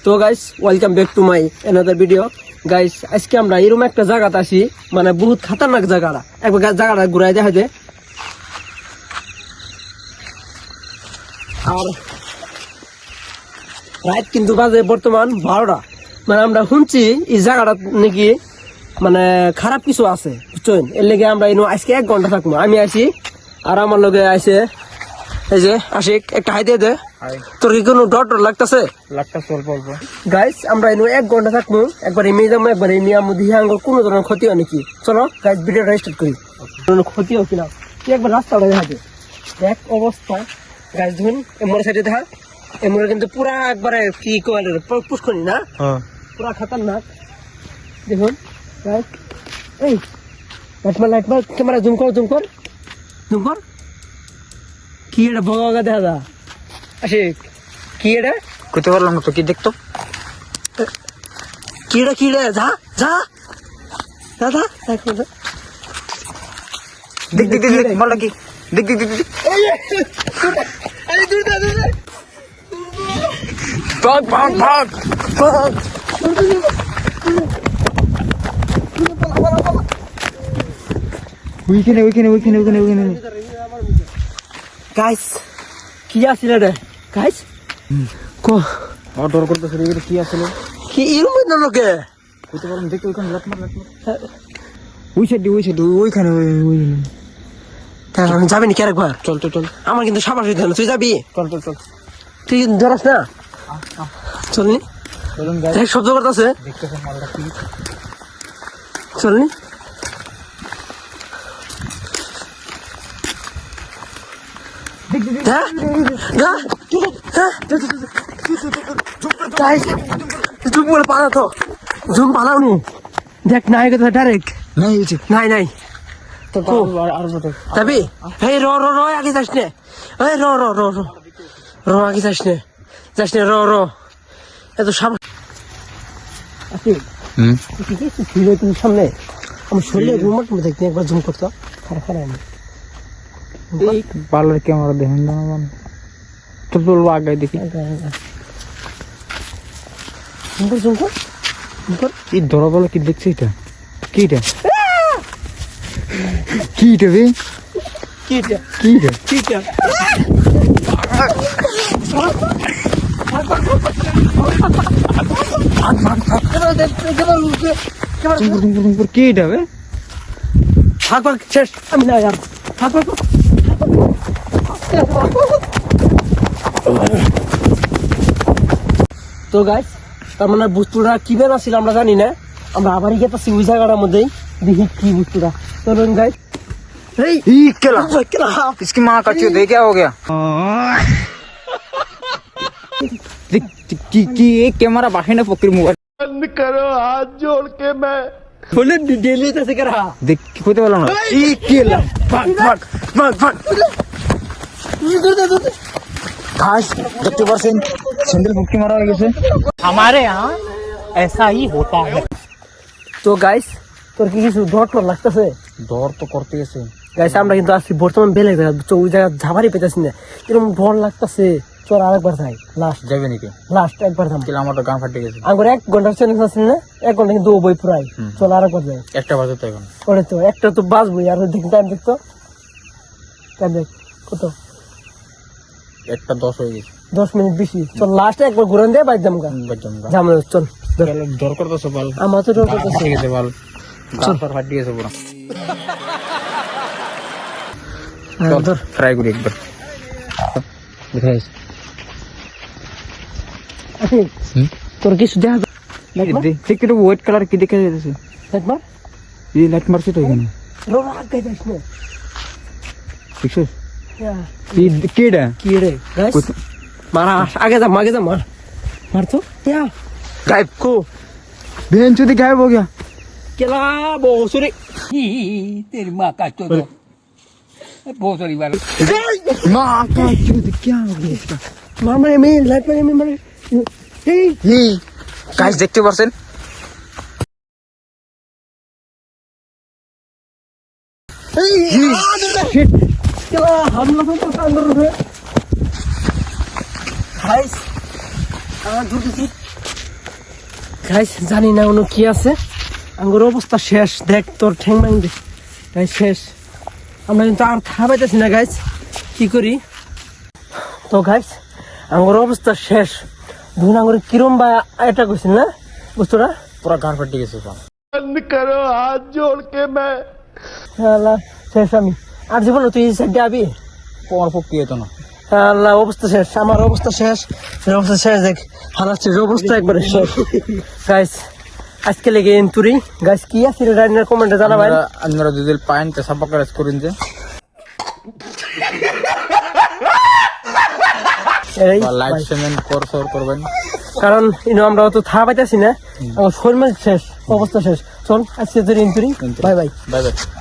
তো guys welcome back to my another video guys. আজকে আমরা এরকম একটা জায়গাতে আসি, মানে বহুত খতরনাক জায়গাটা, একবার জায়গাটা ঘুরাই দেখা যায়। আর রাত কিন্তু বাজে বর্তমান 12টা। মানে আমরা শুনছি এই জায়গাটা নাকি মানে খারাপ কিছু আছে, বুঝছেন? এর লেগে আমরা আজকে 1 ঘন্টা থাকবো। আমি আছি আর আমার লগে আছে এই যে আশিক। একটা হাই দিয়ে দে। তোর কি কোনো ডর লাগতেছে? গাইস আমরা 1 ঘন্টা থাকবো। একবার এমনি যাবো, একবার এমনি আমু দিয়ে আঙ্গুল কোনো ধরনের ক্ষতি হয় নাকি। চলো গাইস ভিডিওটা স্টার্ট করি। কোনো ক্ষতি হোক কিনা তুই একবার রাস্তাটা দেখাবে দেখ অবস্থা। গাইস ধরুন এমর সাইডে দেখা, এমরে কিন্তু পুরা একবারে কি কয় পুষ্কনি না, পুরা খতরনাক। দেখুন গাইস, এই লাইট মার ক্যামেরা জুম কর কি এটা বগা দেখা যা। আশিক কি এটা করতে পারলাম না তো, কি দেখতো কি রে যা যা দাদা দেখ মারলা কি দেখ ভাগ ওইখানে গাইস কি আছিল রে গাইস? কো ডর করতেছে রে, কি আসলে কি এরম না লোকে করতে পারলাম দেখতে। ওইখানে লাত মার ওই সাইড ওইখানে আমি যাবি নাকি আরেকবার? চল আমার কিন্তু সাবাস হইতে না। তুই যাবি? চল তুই কিন্তু ধরাস না। চলনি চলুন দেখ শব্দ করতেছে, দেখতেছেন মালটা কি। চলনি জুম পালাও নি দেখ নাই কথা ডাইরেক্ট নাই তো আর যাবি? এই র আগে যাস নে, এই র আগে যাস নে র এত সামনে সামনে আমার শরীরে রুমার দেখতে একবার জুম করতো। খারাপ আমি পার্লার ক্যামেরা দেখেন না, চল আগে দেখি। এই ধরা বলে কি দেখছি? এটা কি রে কি এটা বে? ভাগ শেষ। আমি না আর ভাগ তো গাইস, তার মানে বস্তুটা কি বের আসছিল আমরা জানি না। আমরা আবার গেছি ওই জায়গাটার মধ্যেই, দেখি কি বস্তুটা। চলুন গাইস। इसकी माँ का चूत है, क्या हो गया? की एक कैमरा बाहर ने पकड़ी मोबाइल बंद करो हाथ जोड़ के। मैं बोले डेली कैसे कर रहा देख होते वाला ना घास 50% सैंडल बुक्की मारा है कैसे? हमारे यहाँ ऐसा ही होता है। তো গাইস তোর কি কিছু ডর লাগতেছে? डर तो करते है গাইস আমরা কিন্তু আসছি বর্তমান বেলে ওই জায়গা ঝাবারি পেতেছি না, এরকম ডর লাগতেছে। চল আরেকবার যাই, যাবে নাকি? লাস্ট একবার থাম। আমার তো গান ফাটে গেছে। আমার 1 ঘন্টার চ্যালেঞ্জ আছে না, 1 ঘন্টা কিন্তু বই পুরাই। চল আরেকবার যাই। একটা বাজে তো এখন ওরে তো একটা তো বাজবই। আর দেখি টাইম দেখতো, টাইম দেখ কত, 1:10 হয়ে গেছে। 10 মিনিট বেশি। চল লাস্টে একবার ঘুরান দিয়ে বাইর যামগা। চল ডর করতেছে বল। আমার তো ডর করতেছে। ঠিক আছে বল, গান ফাটে গেছে পুরো। চল ট্রাই করি একবার। তোর কিছু দেখা দেখ তো হোয়াইট কালার কি দেখা যাচ্ছে? একবার এই লাইট মারছে তো এখানে। আগে যাস না। দেখছিস এই কেডা কি রে গাইস? মারা আগে যা মার তো गायब को बहन चोदी गायब हो गया। केला बोसुरी तेरी माँ का चोद बहुत सारी बार माँ का चोद क्या हो गया इसका? मार में लाइट में मारे। ये गाइस देखते पाরছেন? কেলা হামলা তো কান্দর হয়ে গাইস আমার ঢুকেছি গাইস জানি না কোনো কি আছে আঙ্গুর অবস্থা শেষ দেখ তোর ঠ্যাং ভাঙ দে গাইস শেষ আমরা কিন্তু আর থামাইতেছি না গাইস কি করি তো গাইস আঙ্গুর অবস্থা শেষ দুই আঙ্গুর কিরম বা এটা কইছিল না বুঝতো না পুরা গান ফাটি গেছে সব আল্লাহ শেষ আমি আর জীবন তুই সাইডে আবি তোমার পক্ষে হতো না আল্লাহ অবস্থা শেষ আমার অবস্থা শেষ তোর অবস্থা শেষ দেখ হারাচ্ছিস অবস্থা একবারে শেষ গাইস আজকে লেগে এন্তুরি গাইস কি আছে রাইনার কমেন্টে জানাবেন আপনারা যদি পাইন তো সাবস্ক্রাইব করেন যে লাইক কমেন্ট শোর করবেন কারণ আমরা অত থা পাইতেছি না আমার শরীর শেষ অবস্থা শেষ চল আজকে তুই এন্তুরি বাই বাই বাই বাই